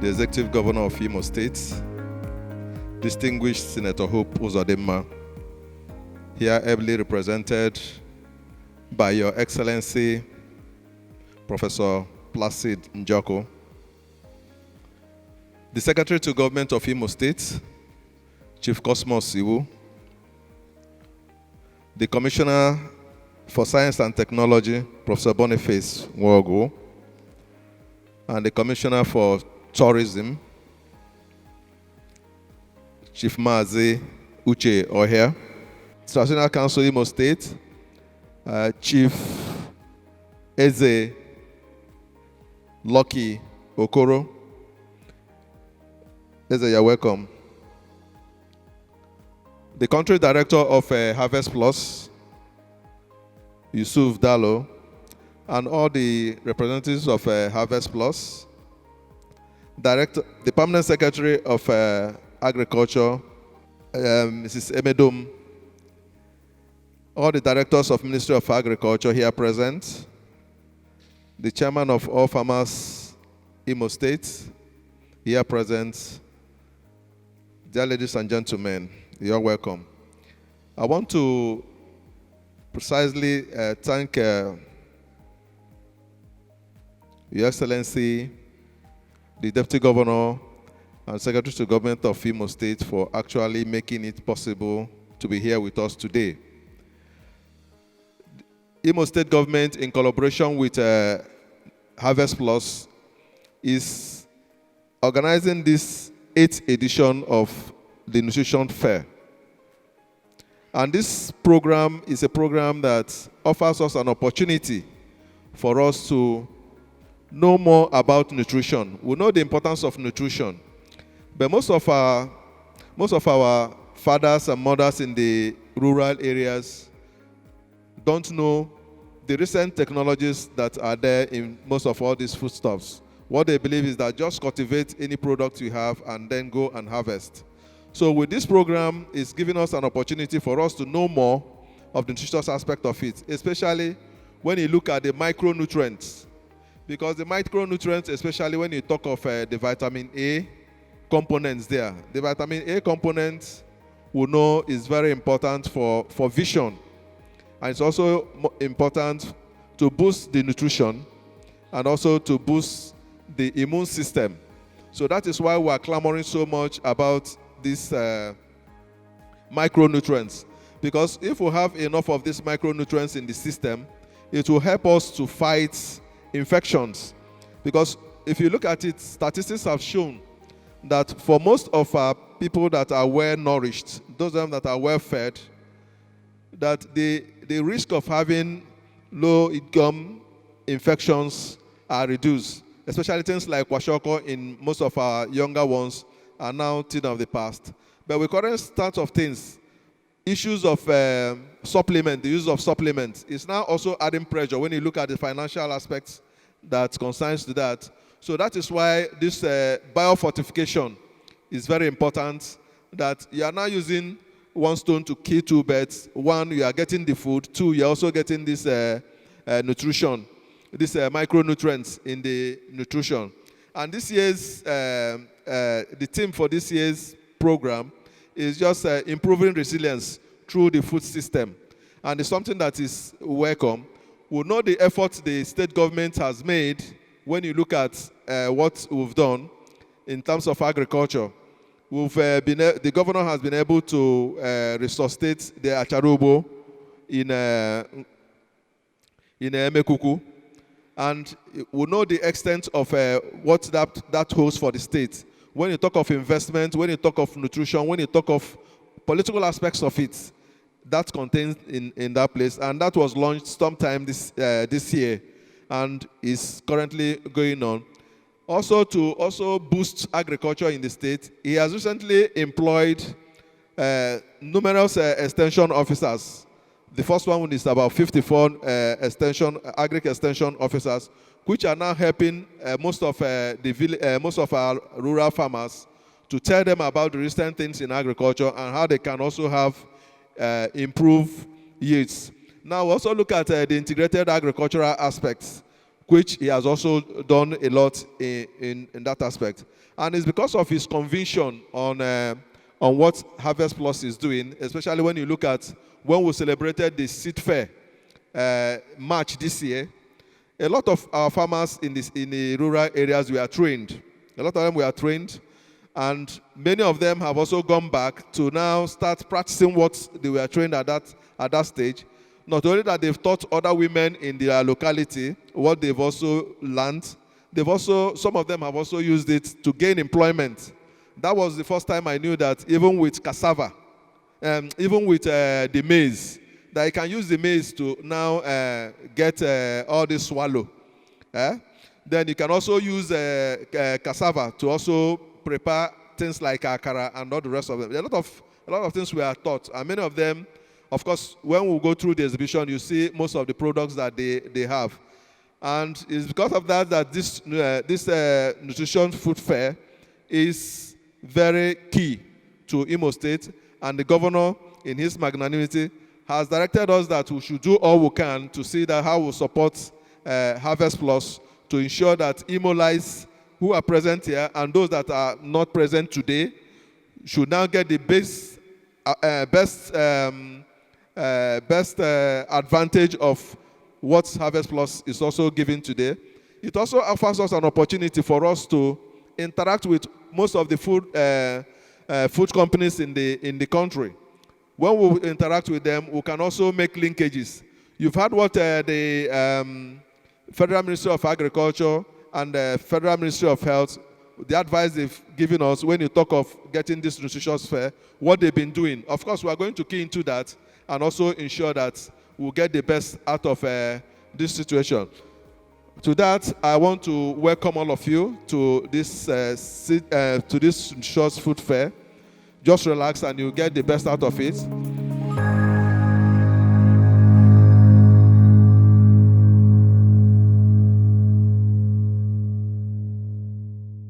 the Executive Governor of Imo State, distinguished Senator Hope Uzodimma, here ably represented by Your Excellency, Professor Placid Njoko, the Secretary to Government of Imo State, Chief Cosmos Iwu, the Commissioner for Science and Technology, Professor Boniface Nwogo, and the Commissioner for Tourism, Chief Mazi Uche Ohia, Traditional Council Imo State, Chief Eze Lucky Okoro. Eze, you're welcome. The Country Director of Harvest Plus, Yusuf Dallo, and all the representatives of Harvest Plus, the Permanent Secretary of Agriculture, Mrs. Emedum, all the directors of Ministry of Agriculture here present, the Chairman of All Farmers Imo State here present. Dear ladies and gentlemen, you're welcome. I want to precisely thank Your Excellency, the Deputy Governor and Secretary to Government of Imo State for actually making it possible to be here with us today. Imo State Government, in collaboration with Harvest Plus, is organizing this 8th edition of the Nutrition Fair. And this program is a program that offers us an opportunity for us to know more about nutrition. We know the importance of nutrition, but most of our fathers and mothers in the rural areas don't know the recent technologies that are there in most of all these foodstuffs. What they believe is that just cultivate any product you have and then go and harvest. So with this program, it's giving us an opportunity for us to know more of the nutritious aspect of it, especially when you look at the micronutrients. Because the micronutrients, especially when you talk of the vitamin A components there, the vitamin A component we know is very important for vision. And it's also important to boost the nutrition and also to boost the immune system. So that is why we are clamoring so much about these micronutrients. Because if we have enough of these micronutrients in the system, it will help us to fight infections. Because if you look at it, statistics have shown that for most of our people that are well nourished, those of them that are well fed, that the risk of having low income infections are reduced. Especially things like kwashiorkor in most of our younger ones are now things of the past. But with current state of things, issues of supplement, the use of supplements, is now also adding pressure when you look at the financial aspects that concerns to that. So that is why this biofortification is very important, that you are now using one stone to kill two birds. One, you are getting the food. Two, you are also getting this nutrition, these micronutrients in the nutrition. And this year's, the theme for this year's program is just improving resilience through the food system. And it's something that is welcome. We know the efforts the state government has made when you look at what we've done in terms of agriculture. The governor has been able to resuscitate the acharubo in Emekuku. And we know the extent of what that holds for the state. When you talk of investment, when you talk of nutrition, when you talk of political aspects of it, that's contained in that place. And that was launched sometime this year and is currently going on. Also, to boost agriculture in the state, he has recently employed numerous extension officers. The first one is about 54 agri-extension officers, which are now helping most of our rural farmers to tell them about the recent things in agriculture and how they can also have improved yields. Now, we also look at the integrated agricultural aspects, which he has also done a lot in that aspect. And it's because of his conviction on what Harvest Plus is doing, especially when you look at when we celebrated the Seed Fair March this year. A lot of our farmers in the rural areas were trained. A lot of them were trained, and many of them have also gone back to now start practicing what they were trained at that stage. Not only that they've taught other women in their locality what they've also learned, some of them have also used it to gain employment. That was the first time I knew that even with cassava, even with the maize, that you can use the maize to now get all this swallow. Then you can also use cassava to also prepare things like akara and all the rest of them. A lot of things we are taught, and many of them, of course, when we go through the exhibition, you see most of the products that they have. And it's because of that this Nutritious Food Fair is very key to Imo State, and the governor, in his magnanimity, has directed us that we should do all we can to see that how we support Harvest Plus to ensure that Imolites who are present here and those that are not present today should now get the best advantage of what Harvest Plus is also giving today. It also offers us an opportunity for us to interact with most of the food companies in the country. When we interact with them, we can also make linkages. You've heard what the Federal Ministry of Agriculture and the Federal Ministry of Health, the advice they've given us when you talk of getting this nutritious fair, what they've been doing. Of course, we are going to key into that and also ensure that we'll get the best out of this situation. To that, I want to welcome all of you to this Nutritious Food Fair. Just relax and you'll get the best out of it.